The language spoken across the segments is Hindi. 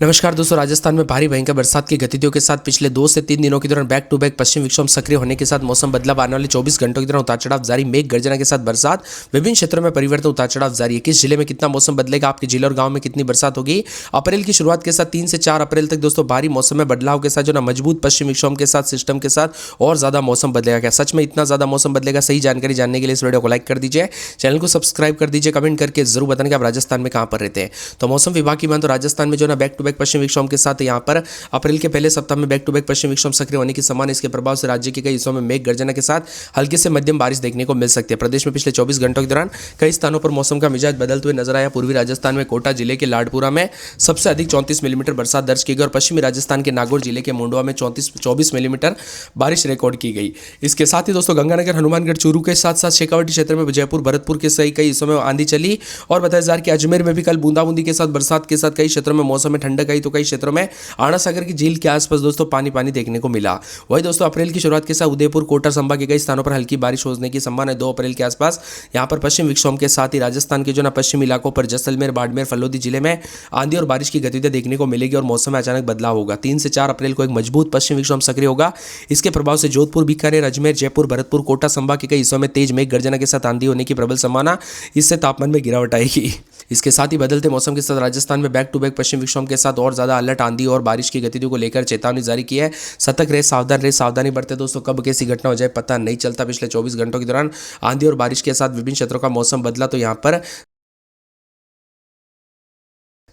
नमस्कार दोस्तों, राजस्थान में भारी भयंकर बरसात की गतिविधियों के साथ पिछले 2 से 3 दिनों के दौरान बैक टू बैक पश्चिम विक्षोभ सक्रिय होने के साथ मौसम बदलाव, आने वाले 24 घंटों के दौरान उतार चढ़ाव जारी, मेघ गर्जना के साथ बरसात, विभिन्न क्षेत्रों में परिवर्तन, उतार चढ़ाव जारी है। किस जिले में कितना मौसम बदलेगा, आपके जिले और गांव में कितनी बरसात होगी। अप्रैल की शुरुआत के साथ 3 से 4 अप्रैल तक दोस्तों भारी मौसम में बदलाव के साथ जो ना मजबूत पश्चिम विक्षोभ के साथ सिस्टम के साथ और ज्यादा मौसम बदलेगा। क्या सच में इतना ज्यादा मौसम बदलेगा? सही जानकारी जानने के लिए इस वीडियो को लाइक कर दीजिए, चैनल को सब्सक्राइब कर दीजिए, कमेंट करके जरूर बताएं कि आप राजस्थान में कहां पर रहते हैं। तो मौसम विभाग की मान तो राजस्थान में जो ना बैक टू बैक पश्चिम विक्षोभ के साथ यहाँ पर अप्रैल के पहले सप्ताह में बैक टू बैक पश्चिम विक्षोभ सक्रिय होने की संभावना। इसके प्रभाव से राज्य के कई हिस्सों में मेघ गर्जना के साथ हल्की से मध्यम बारिश देखने को मिल सकती है। प्रदेश में पिछले 24 घंटों के दौरान कई स्थानों पर मौसम का मिजाज बदलते हुए नजर आया। पूर्वी राजस्थान में कोटा जिले के लाडपुरा में सबसे अधिक 34 मिलीमीटर बरसात दर्ज की गई और पश्चिमी राजस्थान के नागौर जिले के मुंडवा में 24 मिलीमीटर बारिश रिकॉर्ड की गई। इसके साथ ही दोस्तों गंगानगर, हनुमानगढ़, चूरू के साथ साथ शेखावाटी क्षेत्र में, जयपुर, भरतपुर के सही कई हिस्सों में आंधी चली और बताया जा रहा है कि अजमेर में भी कल बूंदाबूंदी के साथ बरसात के साथ कई क्षेत्रों में मौसम में ठंडक आई, तो कई क्षेत्रों में आना सागर की झील के आसपास दोस्तों पानी पानी देखने को मिला। वही दोस्तों अप्रैल की शुरुआत के साथ उदयपुर, कोटा संभाग के कई स्थानों पर हल्की बारिश होने की संभावना है। 2 अप्रैल के आसपास यहां पर पश्चिम विक्षोभ के साथ ही राजस्थान के जो ना पश्चिमी इलाकों पर जैसलमेर, बाड़मेर, फलोदी जिले में आंधी और बारिश की गतिविधियां देखने को मिलेगी और मौसम में अचानक बदलाव होगा। 3 से 4 अप्रैल को एक मजबूत पश्चिम विक्षोभ सक्रिय होगा। इसके प्रभाव से जोधपुर, बीकानेर, अजमेर, जयपुर, भरतपुर, कोटा संभाग के कई हिस्सों में तेज मेघ गर्जना के साथ आंधी होने की प्रबल संभावना। इससे तापमान में गिरावट आएगी। इसके साथ ही बदलते मौसम के साथ राजस्थान में बैक टू बैक पश्चिम विक्षोभ के साथ और ज्यादा अलर्ट, आंधी और बारिश की गतिविधियों को लेकर चेतावनी जारी की है। सतर्क रहे, सावधान रहे, सावधानी बरते दोस्तों। कब कैसी घटना हो जाए पता नहीं चलता। पिछले 24 घंटों के दौरान आंधी और बारिश के साथ विभिन्न क्षेत्रों का मौसम बदला, तो यहाँ पर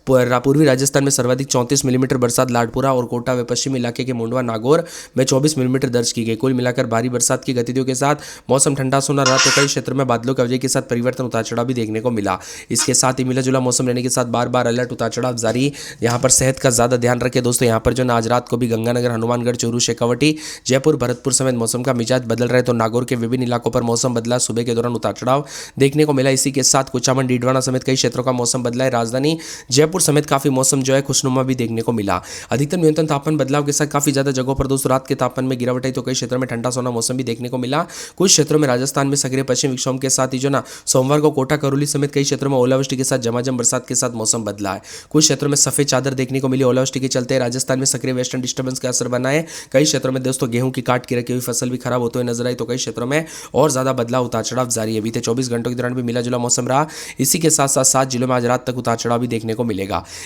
पूर्वी राजस्थान में सर्वाधिक 34 मिलीमीटर बरसात लाडपुरा और कोटा व पश्चिमी इलाके के मुंडवा, नागौर में 24 मिलीमीटर दर्ज की गई। कुल मिलाकर भारी बरसात की गतिविधियों के साथ मौसम ठंडा सोना रहा, तो कई क्षेत्रों में बादलों की वजह के साथ परिवर्तन, उतार चढ़ाव भी देखने को मिला। इसके साथ ही मिला जुला मौसम रहने के साथ बार बार अलर्ट, उतार चढ़ाव जारी। यहाँ पर सेहत का ज्यादा ध्यान रखे दोस्तों। यहाँ पर जो ना आज रात को भी गंगानगर, हनुमानगढ़, चूरू, शेखावाटी, जयपुर, भरतपुर समेत मौसम का मिजाज बदल रहे, तो नागौर के विभिन्न इलाकों पर मौसम बदला, सुबह के दौरान उतार चढ़ाव देखने को मिला। इसी के साथ कुचामन, डीडवाना समेत कई क्षेत्रों का मौसम बदला है। राजधानी जयपुर समेत काफी मौसम जो है खुशनुमा भी देखने को मिला। अधिकतम न्यूनतम तापमान बदलाव के साथ काफी ज्यादा जगहों पर दोस्तों रात के तापमान में गिरावट आई, तो कई क्षेत्रों में ठंडा सोना मौसम भी देखने को मिला। कुछ क्षेत्रों में राजस्थान में सक्रिय पश्चिम विक्षोभ के साथ ही जो ना सोमवार को कोटा, करौली समेत कई क्षेत्रों में ओलावृष्टि के साथ झमाझम बरसात के साथ मौसम बदला है। कुछ क्षेत्रों में सफेद चादर देखने को मिली ओलावृष्टि के चलते। राजस्थान में सक्रिय वेस्टर्न डिस्टर्बेंस का असर बना है। कई क्षेत्रों में दोस्तों गेहूं की काट की रखी हुई फसल भी खराब होते हुए नजर आई, तो कई क्षेत्रों में और ज्यादा बदलाव, उतार चढ़ाव जारी है। बीते 24 घंटों के दौरान भी मिला जुला मौसम रहा। इसी के साथ साथ 7 जिलों में आज रात तक उतार चढ़ाव भी देखने को मिलेगा।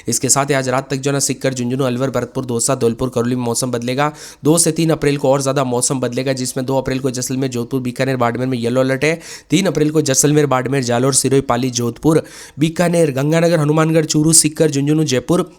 इसके साथ ही आज रात तक जो ना सिक्कर, झुंझुनू, अलवर, भरतपुर, दौसा, धौलपुर, करौली में मौसम बदलेगा। 2 से 3 अप्रैल को और ज्यादा मौसम बदलेगा, जिसमें 2 अप्रैल को जैसलमेर, जोधपुर, बीकानेर, बाड़मेर में येलो अलर्ट है। 3 अप्रैल को जैसलमेर, बाड़मेर, जालोर, सिरोही, पाली, जोधपुर, बीकानेर, गंगानगर, हनुमानगढ़, चूरू, सीकर, झुंझुनू, जयपुर,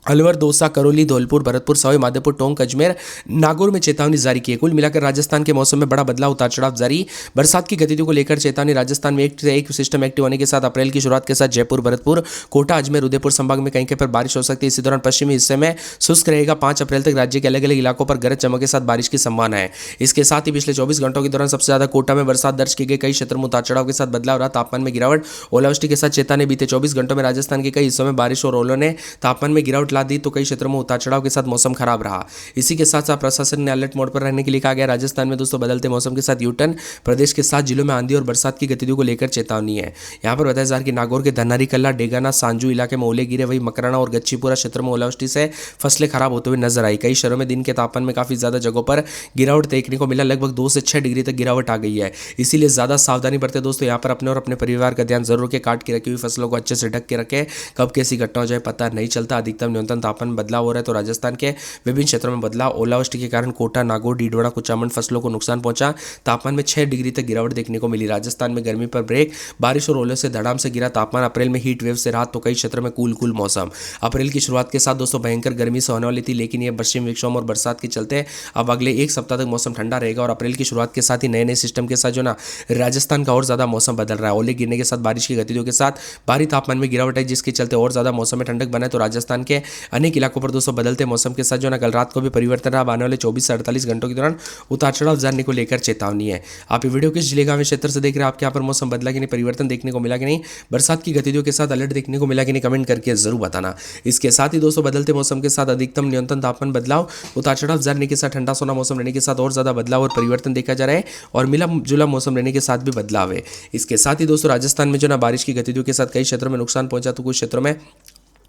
अलवर, दौसा, करौली, धौलपुर, भरतपुर, सवाई माधोपुर, टोंक, अजमेर, नागौर में चेतावनी जारी की है। कुल मिलाकर राजस्थान के मौसम में बड़ा बदलाव, उतार चढ़ाव जारी। बरसात की गतिविधियों को लेकर चेतावनी। राजस्थान में एक से एक सिस्टम एक्टिव होने के साथ अप्रैल की शुरुआत के साथ जयपुर, भरतपुर, कोटा, अजमेर, उदयपुर संभाग में कहीं कहीं पर बारिश हो सकती है। इसी दौरान पश्चिमी हिस्से में शुष्क रहेगा। 5 अप्रैल तक राज्य के अलग अलग इलाकों पर गरज चमक के साथ बारिश की संभावना है। इसके साथ ही पिछले 24 घंटों के दौरान सबसे ज्यादा कोटा में बरसात दर्ज की गई। कई क्षेत्रों में उतार चढ़ाव के साथ बदलाव रहा। तापमान में गिरावट, ओलावृष्टि के साथ चेतावनी। बीते 24 घंटों में राजस्थान के कई हिस्सों में बारिश और ओलों ने तापमान में गिरावट ला दी, तो कई क्षेत्रों में उतार चढ़ाव के साथ मौसम खराब रहा। इसी के साथ साथ प्रशासन ने अलर्ट मोड पर रहने के लिए कहा गया। राजस्थान में दोस्तों बदलते मौसम के साथ यूटर्न। प्रदेश के 7 जिलों में आंधी और बरसात की गतिविधियों को लेकर चेतावनी है। यहां पर बताया जा रहा है कि नागौर के धनारी कल्ला, डेगाना, सांजू इलाके में ओले गिरे। वही मकराना और गच्चीपुरा क्षेत्र में ओलावृष्टि से फसलें खराब होते हुए नजर आई। कई शहरों में दिन के तापमान में काफी ज्यादा जगहों पर गिरावट देखने को मिला। लगभग 2 से 6 डिग्री तक गिरावट आ गई है। इसीलिए ज्यादा सावधानी बरते दोस्तों। यहाँ पर अपने और अपने परिवार का ध्यान जरूर रखें। काट के रखी हुई फसलों को अच्छे से ढक के रखें। कब कैसी घटना हो जाए पता नहीं चलता। अधिकतम न्यूनतम तापमान बदलाव हो रहा है, तो राजस्थान के विभिन्न क्षेत्रों में बदलाव। ओलावृष्टि के कारण कोटा, नागौर, डीडवाना, कुचामन फसलों को नुकसान पहुंचा। तापमान में 6 डिग्री तक गिरावट देखने को मिली। राजस्थान में गर्मी पर ब्रेक। बारिश और ओले से धड़ाम से गिरा तापमान। अप्रैल में हीट वेव से राहत, तो कई क्षेत्रों में कूल मौसम। अप्रैल की शुरुआत के साथ दोस्तों भयंकर गर्मी से होने वाली थी, लेकिन यह पश्चिम विक्षोभ और बरसात के चलते अब अगले 1 सप्ताह तक मौसम ठंडा रहेगा। और अप्रैल की शुरुआत के साथ ही नए नए सिस्टम के साथ जो ना राजस्थान का और ज्यादा मौसम बदल रहा है। ओले गिरने के साथ बारिश की गतिविधियों के साथ भारी तापमान में गिरावट है, जिसके चलते और ज्यादा मौसम में ठंडक बना है। तो राजस्थान के अनेक इलाकों पर दोस्तों बदलते मौसम के साथ जो ना कल रात को भी परिवर्तन रहा। आने वाले 24 से 48 घंटों के दौरान उतार चढ़ाव जाने को लेकर चेतावनी है। आप ये वीडियो किस जिले गांव क्षेत्र से देख रहे हैं, आपके यहाँ पर मौसम बदला कि नहीं, परिवर्तन देखने को मिला कि नहीं, बरसात की गतिविधियों के साथ अलर्ट देखने को मिला कि नहीं, कमेंट करके जरूर बताना। इसके साथ ही दोस्तों बदलते मौसम के साथ अधिकतम न्यूनतम तापमान बदलाव, उतार चढ़ाव जाने के साथ ठंडा सोना मौसम रहने के साथ और ज्यादा बदलाव और परिवर्तन देखा जा रहा है और मिला जुला मौसम रहने के साथ भी बदलाव है। इसके साथ ही दोस्तों राजस्थान में जो ना बारिश की गतिविधियों के साथ कई क्षेत्रों में नुकसान पहुंचा, तो कुछ क्षेत्रों में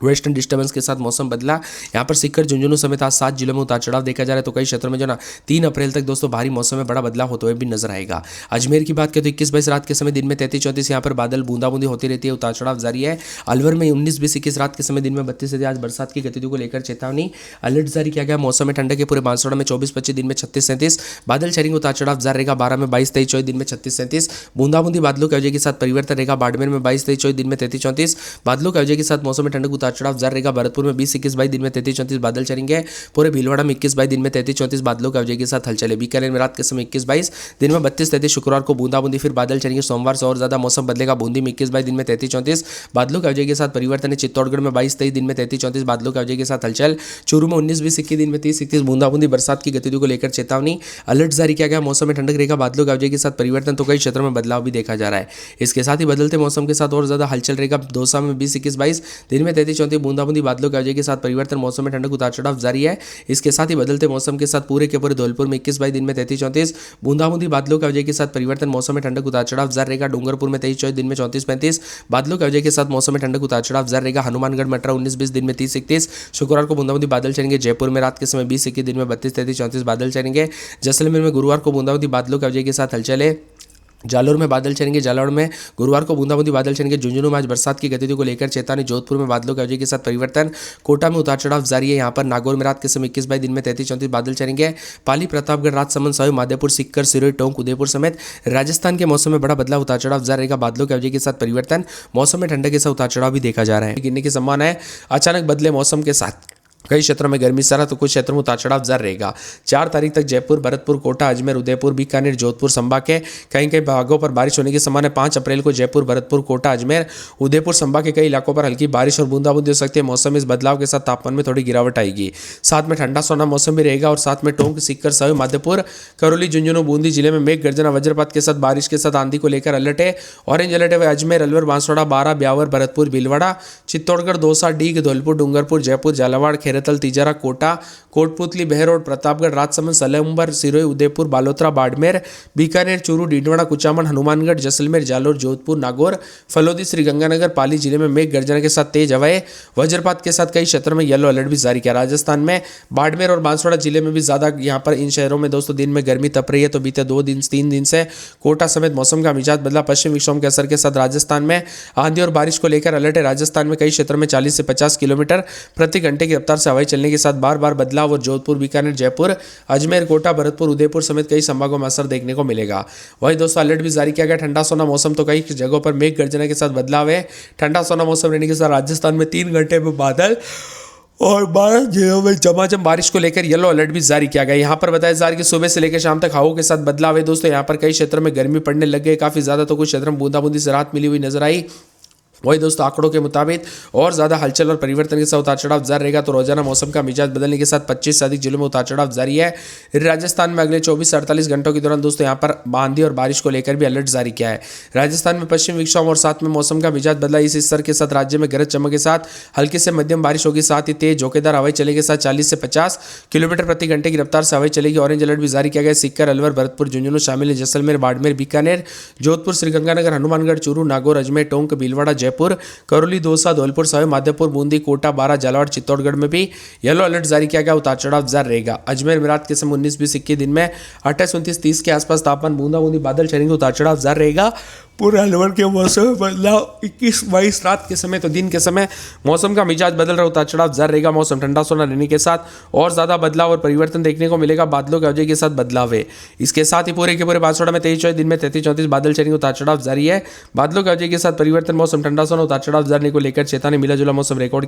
वेस्टर्न डिस्टर्बेंस के साथ मौसम बदला। यहाँ पर सीकर झुंझुनू समेत आज 7 जिलों में उतार चढ़ाव देखा जा रहा है। तो कई क्षेत्रों में जो ना 3 अप्रैल तक दोस्तों भारी मौसम में बड़ा बदलाव होते हुए भी नजर आएगा। अजमेर की बात करें तो 21-22 रात के समय दिन में 33-34 यहाँ पर बादल बूंदाबूंदी होती रहती है, उतार चढ़ाव जारी है। अलवर में 19-20-21 रात के समय दिन में 32 से आज बरसात की गतिविधियों को लेकर चेतावनी, अलर्ट जारी किया गया। मौसम में ठंडक के पूरे बांसवाड़ा में 24-25 दिन में 36-37 बादल छाएंगे, उतार चढ़ाव जारी रहेगा। 12 में 22-23-24 दिन में 36-37 बूंदाबूंदी बादलों की वजह के साथ परिवर्तन रहेगा। बाड़मेर में 22-23-24 दिन में 33-34 बादलों की वजह के साथ मौसम में ठंडक, उतार चढ़ाव जारी रहेगा। भरतपुर में 20-21-22 दिन में 33-34 बादल चलेंगे। पूरे भीलवाड़ा में 21-22 दिन में 33-34 बादलों का वजह के साथ हलचल है। बीकानेर में रात के समय 21-22 दिन में 32-33 शुक्रवार को बूंदाबूंदी फिर बादल चलेंगे। सोमवार से और ज्यादा मौसम बदलेगा। बूंदी में 21-22 दिन में 33-34 बादलों का वजह के साथ परिवर्तन है। चित्तौड़गढ़ में 22-23 दिन में 33-34 बादलों का वजह के साथ हलचल। चूरू में 19-20-21 दिन में 30-31 बूंदाबूंदी बरसात की गतिविधियों को लेकर चेतावनी, अलर्ट जारी किया गया। मौसम में ठंडक रहेगा, बादलों का वजह के साथ परिवर्तन, तो कई क्षेत्रों में बदलाव भी देखा जा रहा है। इसके साथ ही बदलते मौसम के साथ और ज्यादा हलचल रहेगा। दौसा में 20-21-22 दिन में 33-34 बूंदाबूंदी बादलों की वजह के साथ परिवर्तन, मौसम में ठंडक, उतार चढ़ाव जारी है। इसके साथ ही बदलते मौसम के साथ पूरे के पूरे धौलपुर में 21-22 दिन में 33-34 बूंदाबूंदी बादलों की वजह के साथ परिवर्तन, मौसम में ठंडक, उतार चढ़ाव जारी रहेगा। डूंगरपुर में 23-24 दिन में 34-35 बादलों की वजह के साथ मौसम में ठंडक, उतार चढ़ाव जारी रहेगा। हनुमानगढ़ में 18-19-20 दिन में 30-31 शुक्रवार को बूंदाबूंदी बादल चलेंगे। जयपुर में रात के समय 20-21 दिन में 32-33-34 बादल चलेंगे। जैसलमेर में गुरुवार को बूंदाबूंदी बादलों की वजह के साथ हलचल है। जालोर में बादल चलेंगे। जालोर में गुरुवार को बूंदाबूंदी बादल चलेंगे। झुंझुनू में आज बरसात की गतिविधियों को लेकर चेतावनी। जोधपुर में बादलों की वजह के साथ परिवर्तन। कोटा में उतार चढ़ाव जारी है। यहाँ पर नागौर में रात के समय 21-22 दिन में 33-34 बादल चलेंगे। पाली, प्रतापगढ़, राजसमंद, सवाई माधोपुर, सीकर, सिरोही, टोंक, उदयपुर समेत राजस्थान के मौसम में बड़ा बदलाव, उतार चढ़ाव जारी रहेगा। बादलों की वजह के साथ परिवर्तन, मौसम में ठंडक के साथ उतार चढ़ाव भी देखा जा रहा है। गिरने की संभावना है। अचानक बदले मौसम के साथ कई क्षेत्रों में गर्मी सारा, तो कुछ क्षेत्रों में उतार चढ़ाव जारी रहेगा। 4 तारीख तक जयपुर, भरतपुर, कोटा, अजमेर, उदयपुर, बीकानेर, जोधपुर संभाग के कहीं कहीं भागों पर बारिश होने की संभावना है। 5 अप्रैल को जयपुर, भरतपुर, कोटा, अजमेर, उदयपुर संभाग के कई इलाकों पर हल्की बारिश और बूंदाबूंदी हो सकती है। मौसम में इस बदलाव के साथ तापमान में थोड़ी गिरावट आएगी। साथ में ठंडा सोना मौसम भी रहेगा और साथ में टोंक, सीकर, सवाई माधोपुर, करौली, झुंझुनू, बूंदी जिले में मेघ गर्जना, वज्रपात के साथ बारिश के साथ आंधी को लेकर अलर्ट है। ऑरेंज अलर्ट है। अजमेर, अलवर, बांसवाड़ा, बारा, ब्यावर, भरतपुर, भीलवाड़ा, चित्तौड़गढ़, दौसा, डीग, धौलपुर, डूंगरपुर, जयपुर, झालावाड़, खेरतल, तिजारा, कोटा, कोटपुतली, बहरोड, प्रतापगढ़, राजसमंद, सलेमबर, सिरोही, उदयपुर, बालोतरा, बाड़मेर, बीकानेर, चूरू, डीडवाड़ा, कुचामन, हनुमानगढ़, जैसलमेर, जालोर, जोधपुर, नागौर, फलोदी, श्रीगंगानगर, पाली जिले में मेघ गर्जना के साथ तेज हवाएं, वज्रपात के साथ कई क्षेत्रों में येलो अलर्ट भी जारी किया। राजस्थान में बाड़मेर और बांसवाड़ा जिले में भी ज्यादा यहाँ पर इन शहरों में दोस्तों दिन में गर्मी तप रही है। तो बीते 2-3 दिन से कोटा समेत मौसम का मिजाज बदला। पश्चिम विक्षोभ के असर के साथ राजस्थान में आंधी और बारिश को लेकर अलर्ट है। राजस्थान में कई क्षेत्रों में 40 से 50 किलोमीटर प्रति घंटे की रफ्तार से हवाएं चलने के साथ बार बार बदलाव और जोधपुर, बीकानेर, जयपुर, अजमेर, कोटा, भरतपुर, उदयपुर समेत कई संभागों में असर देखने को मिलेगा। वही दोस्तों अलर्ट भी जारी किया गया। ठंडा सोना मौसम, तो कई जगहों पर मेघ गर्जना के साथ बदलाव है। ठंडा सोना मौसम रहने के साथ राजस्थान में 3 घंटे में बादल और 12 जिलों में झमाझम बारिश को लेकर येलो अलर्ट भी जारी किया गया। यहाँ पर बताया जा रहा है कि सुबह से लेकर शाम तक हवाओं के साथ बदलाव है। दोस्तों यहाँ पर कई क्षेत्रों में गर्मी पड़ने लग गई काफी ज्यादा, तो कुछ क्षेत्रों में बूंदाबूंदी से राहत मिली हुई नजर आई। वही दोस्तों आंकड़ों के मुताबिक और ज्यादा हलचल और परिवर्तन के साथ उतार चढ़ाव जारी रहेगा। तो रोजाना मौसम का मिजाज बदलने के साथ 25 से अधिक जिलों में उतार चढ़ाव जारी है। राजस्थान में अगले 24 से 48 घंटों के दौरान दोस्तों यहाँ पर आंधी और बारिश को लेकर भी अलर्ट जारी किया है। राजस्थान में पश्चिम विक्षोभ और साथ में मौसम का मिजाज बदला। इस स्तर के साथ राज्य में गरज चमक के साथ हल्की से मध्यम बारिश होगी। साथ ही तेज झोंकेदार हवाई चलेगी के साथ 40 से 50 किलोमीटर प्रति घंटे की रफ्तार से हवाई चलेगी। ऑरेंज अलर्ट भी जारी किया गया। सीकर, अलवर, भरतपुर, झुंझुनू शामिल है। जैसलमेर, बाड़मेर, बीकानेर, जोधपुर, श्रीगंगानगर, हनुमानगढ़, चूरू, नागौर, अजमेर, टोंक, भीलवाड़ा, जयपुर, करौली, दौसा, धौलपुर, सवाई माधोपुर, बूंदी, कोटा, बारा, झालावाड़, चित्तौड़गढ़ में भी येलो अलर्ट जारी किया गया। उतार चढ़ाव जारी रहेगा। अजमेर में रात के समय 19-20-21 दिन में 28-29-30 के आसपास तापमान बूंदाबूंदी बादल चलेंगे। उतार चढ़ाव जारी रहेगा। पूरा अलवर के मौसम में बदलाव 21-22 रात के समय, तो दिन के समय मौसम का मिजाज बदल रहा, उतार चढ़ाव जारी रहेगा। मौसम ठंडा सोना रहने के साथ और ज्यादा बदलाव और परिवर्तन देखने को मिलेगा। बादलों के वजह के साथ बदलाव है। इसके साथ ही पूरे के पूरे बांसवाड़ा में 23-24 दिन में 33-34 बादल चलेंगे। उतार चढ़ाव जारी है। बादलों के वजह के साथ परिवर्तन, मौसम ठंडा सोना, उतार चढ़ाव जारी को लेकर चेतावनी, मिला जुला मौसम रिकॉर्ड